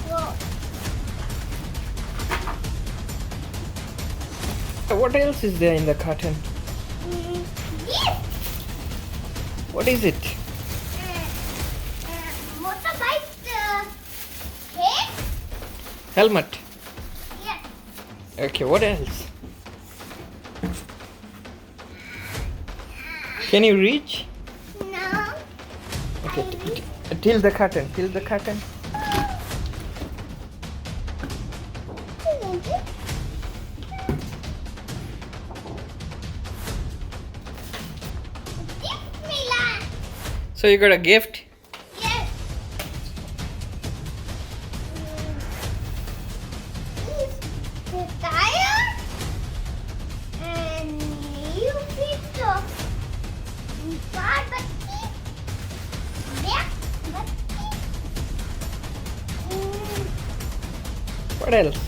Whoa. What else is there in the carton? Yes. What is it? Motorbike head. Helmet. Yes. Okay, what else? Can you reach? No. Okay, till the curtain, till the curtain. Disneyland. So you got a gift? Yes. The tire and you fit the car batti, back batti. What else?